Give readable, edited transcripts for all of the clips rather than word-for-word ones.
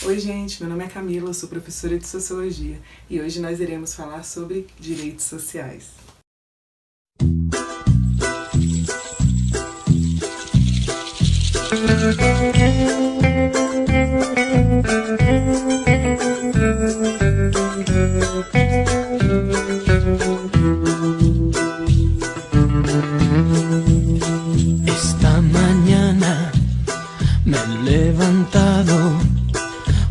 Oi gente, meu nome é Camila, eu sou professora de Sociologia e hoje nós iremos falar sobre direitos sociais. Esta mañana me he levantado.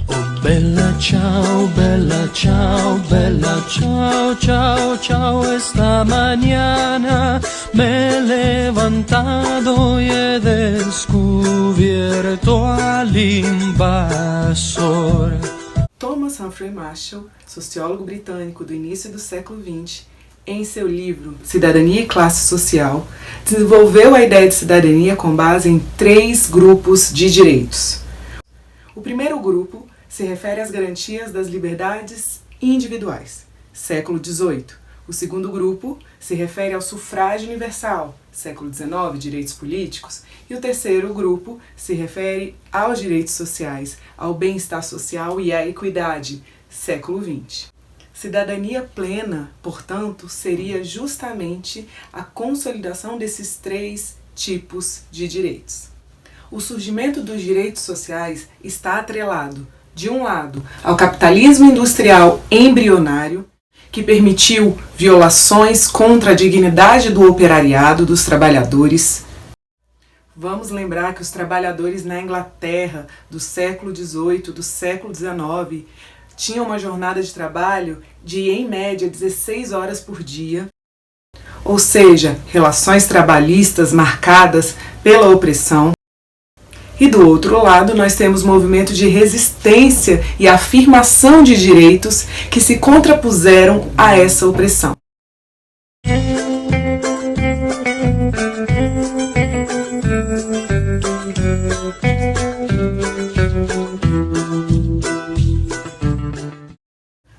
Oh, bella ciao, bella ciao, bella ciao, ciao, ciao. Esta mañana me he levantado y he descubierto al invasor. Thomas Humphrey Marshall, sociólogo britânico do início do século XX, em seu livro Cidadania e Classe Social, desenvolveu a ideia de cidadania com base em 3 grupos de direitos. O primeiro grupo se refere às garantias das liberdades individuais, século XVIII. O segundo grupo se refere ao sufrágio universal, século XIX, direitos políticos. E o terceiro grupo se refere aos direitos sociais, ao bem-estar social e à equidade, século XX. Cidadania plena, portanto, seria justamente a consolidação desses 3 tipos de direitos. O surgimento dos direitos sociais está atrelado, de um lado, ao capitalismo industrial embrionário, que permitiu violações contra a dignidade do operariado, dos trabalhadores. Vamos lembrar que os trabalhadores na Inglaterra do século XVIII, do século XIX, tinham uma jornada de trabalho de, em média, 16 horas por dia, ou seja, relações trabalhistas marcadas pela opressão. E do outro lado, nós temos movimento de resistência e afirmação de direitos que se contrapuseram a essa opressão.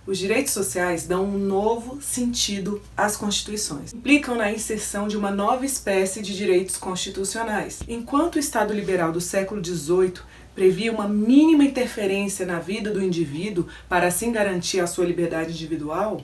Os direitos sociais dão um novo sentido às constituições. Implicam na inserção de uma nova espécie de direitos constitucionais. Enquanto o Estado liberal do século XVIII previa uma mínima interferência na vida do indivíduo para assim garantir a sua liberdade individual,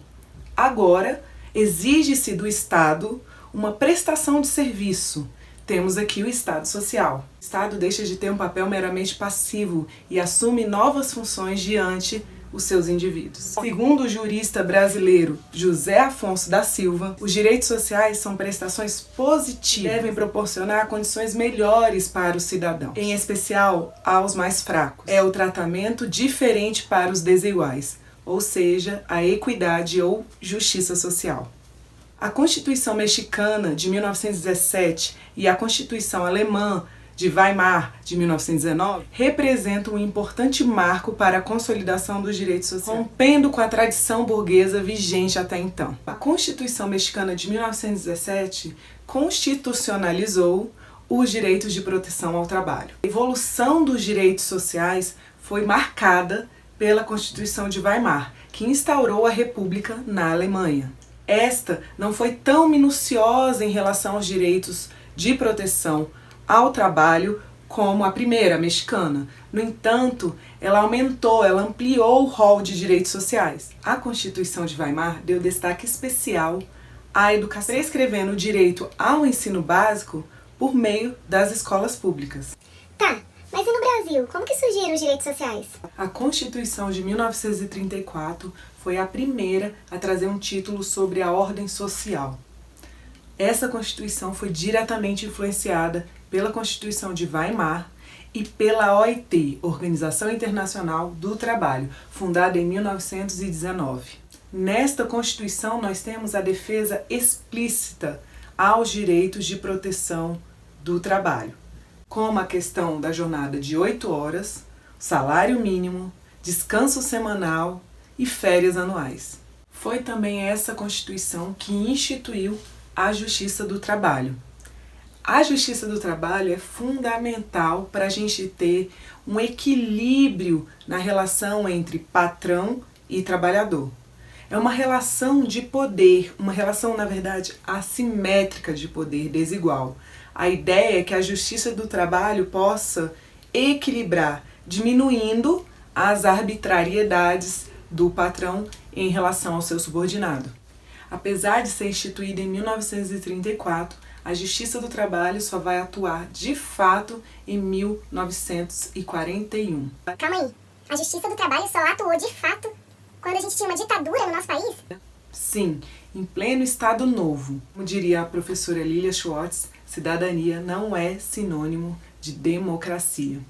agora exige-se do Estado uma prestação de serviço. Temos aqui o Estado social. O Estado deixa de ter um papel meramente passivo e assume novas funções diante os seus indivíduos. Segundo o jurista brasileiro José Afonso da Silva, os direitos sociais são prestações positivas, devem proporcionar condições melhores para o cidadão, em especial aos mais fracos. É o tratamento diferente para os desiguais, ou seja, a equidade ou justiça social. A Constituição Mexicana de 1917 e a Constituição Alemã de Weimar, de 1919, representam um importante marco para a consolidação dos direitos sociais, rompendo com a tradição burguesa vigente até então. A Constituição Mexicana de 1917 constitucionalizou os direitos de proteção ao trabalho. A evolução dos direitos sociais foi marcada pela Constituição de Weimar, que instaurou a República na Alemanha. Esta não foi tão minuciosa em relação aos direitos de proteção ao trabalho como a primeira, a mexicana. No entanto, ela ampliou o rol de direitos sociais. A Constituição de Weimar deu destaque especial à educação, prescrevendo o direito ao ensino básico por meio das escolas públicas. Tá, mas e no Brasil? Como que surgiram os direitos sociais? A Constituição de 1934 foi a primeira a trazer um título sobre a ordem social. Essa Constituição foi diretamente influenciada pela Constituição de Weimar e pela OIT, Organização Internacional do Trabalho, fundada em 1919. Nesta Constituição nós temos a defesa explícita aos direitos de proteção do trabalho, como a questão da jornada de 8 horas, salário mínimo, descanso semanal e férias anuais. Foi também essa Constituição que instituiu a Justiça do Trabalho. A Justiça do Trabalho é fundamental para a gente ter um equilíbrio na relação entre patrão e trabalhador. É uma relação de poder, uma relação, na verdade, assimétrica de poder, desigual. A ideia é que a Justiça do Trabalho possa equilibrar, diminuindo às arbitrariedades do patrão em relação ao seu subordinado. Apesar de ser instituída em 1934, a Justiça do Trabalho só vai atuar de fato em 1941. Calma aí, a Justiça do Trabalho só atuou de fato quando a gente tinha uma ditadura no nosso país? Sim, em pleno Estado Novo. Como diria a professora Lilia Schwartz, cidadania não é sinônimo de democracia.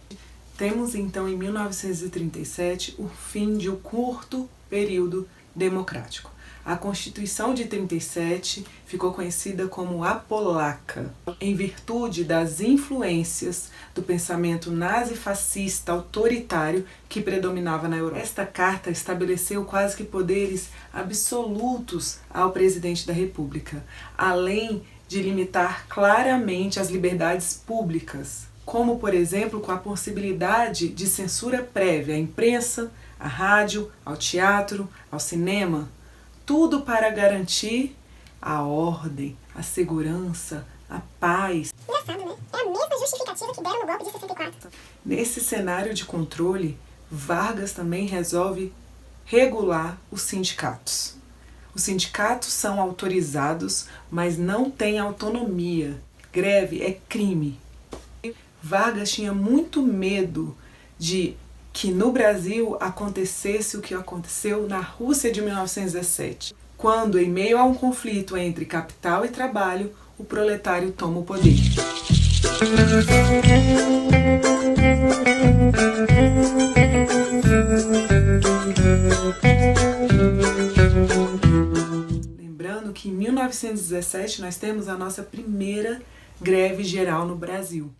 Temos então em 1937 o fim de um curto período democrático. A Constituição de 37 ficou conhecida como a Polaca, em virtude das influências do pensamento nazi-fascista autoritário que predominava na Europa. Esta carta estabeleceu quase que poderes absolutos ao presidente da República, além de limitar claramente as liberdades públicas, como, por exemplo, com a possibilidade de censura prévia à imprensa, à rádio, ao teatro, ao cinema, tudo para garantir a ordem, a segurança, a paz. Engraçado, né? É a mesma justificativa que deram no golpe de 64. Nesse cenário de controle, Vargas também resolve regular os sindicatos. Os sindicatos são autorizados, mas não têm autonomia. Greve é crime. Vargas tinha muito medo de que no Brasil acontecesse o que aconteceu na Rússia de 1917, quando, em meio a um conflito entre capital e trabalho, o proletário toma o poder. Lembrando que em 1917 nós temos a nossa primeira greve geral no Brasil.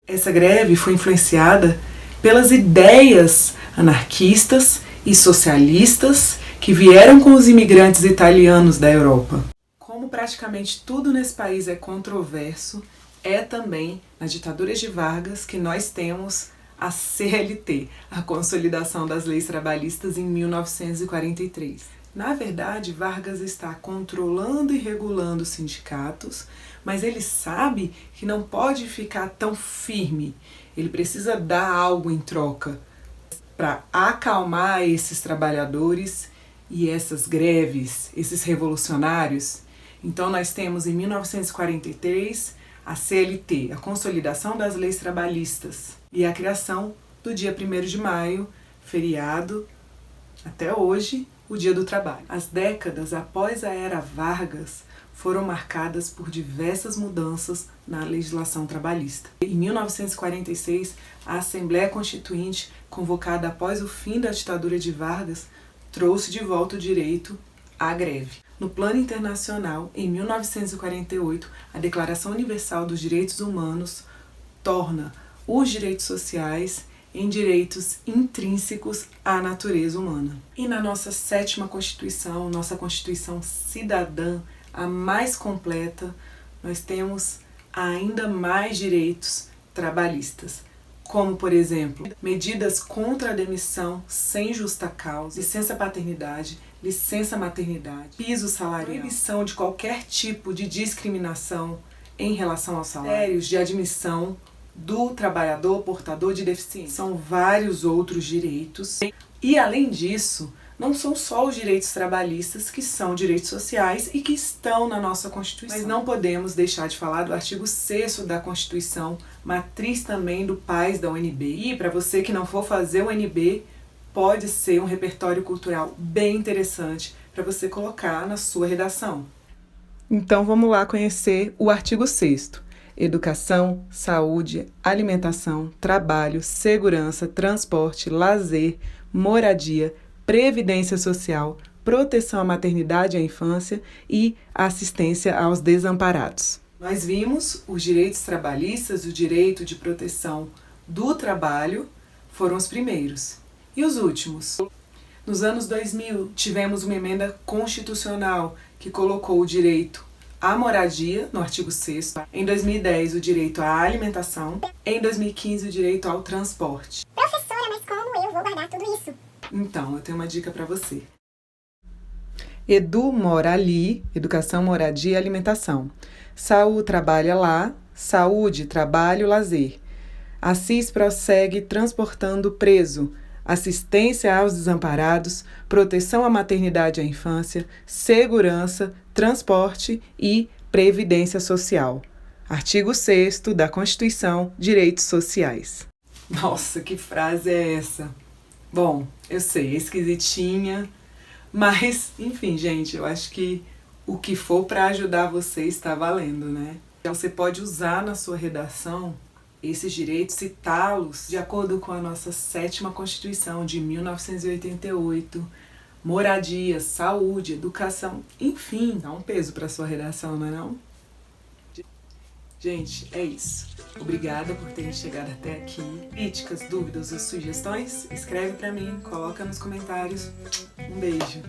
Essa greve foi influenciada pelas ideias anarquistas e socialistas que vieram com os imigrantes italianos da Europa. Como praticamente tudo nesse país é controverso, é também na ditadura de Vargas que nós temos a CLT, a Consolidação das Leis Trabalhistas, em 1943. Na verdade, Vargas está controlando e regulando os sindicatos, mas ele sabe que não pode ficar tão firme. Ele precisa dar algo em troca para acalmar esses trabalhadores e essas greves, esses revolucionários. Então nós temos em 1943 a CLT, a Consolidação das Leis Trabalhistas, e a criação do dia 1º de maio, feriado, até hoje, o Dia do Trabalho. As décadas após a era Vargas foram marcadas por diversas mudanças na legislação trabalhista. Em 1946, a Assembleia Constituinte, convocada após o fim da ditadura de Vargas, trouxe de volta o direito à greve. No plano internacional, em 1948, a Declaração Universal dos Direitos Humanos torna os direitos sociais em direitos intrínsecos à natureza humana. E na nossa 7ª Constituição, nossa Constituição cidadã, a mais completa, nós temos ainda mais direitos trabalhistas, como, por exemplo, medidas contra a demissão sem justa causa, licença paternidade, licença maternidade, piso salarial, proibição de qualquer tipo de discriminação em relação aos salários, de admissão do trabalhador portador de deficiência. São vários outros direitos. E, além disso, não são só os direitos trabalhistas que são direitos sociais e que estão na nossa Constituição. Mas não podemos deixar de falar do artigo 6º da Constituição, matriz também do PAS da UNB. E, para você que não for fazer o UNB, pode ser um repertório cultural bem interessante para você colocar na sua redação. Então, vamos lá conhecer o artigo 6º. Educação, saúde, alimentação, trabalho, segurança, transporte, lazer, moradia, previdência social, proteção à maternidade e à infância e assistência aos desamparados. Nós vimos os direitos trabalhistas, o direito de proteção do trabalho foram os primeiros. E os últimos? Nos anos 2000, tivemos uma emenda constitucional que colocou o direito à moradia, no artigo 6º. Em 2010, o direito à alimentação. Em 2015, o direito ao transporte. Professora, mas como eu vou guardar tudo isso? Então, eu tenho uma dica para você. Edu mora ali, educação, moradia e alimentação. Saúl trabalha lá, saúde, trabalho, lazer. Assis prossegue transportando preso, assistência aos desamparados, proteção à maternidade e à infância, segurança, transporte e previdência social. Artigo 6º da Constituição, Direitos Sociais. Nossa, que frase é essa? Bom, eu sei, é esquisitinha, mas, enfim, gente, eu acho que o que for para ajudar você está valendo, né? Então, você pode usar na sua redação esses direitos, citá-los de acordo com a nossa 7ª Constituição de 1988, moradia, saúde, educação, enfim, dá um peso para a sua redação, não é não? Gente, é isso. Obrigada por terem chegado até aqui. Críticas, dúvidas ou sugestões? Escreve para mim, coloca nos comentários. Um beijo.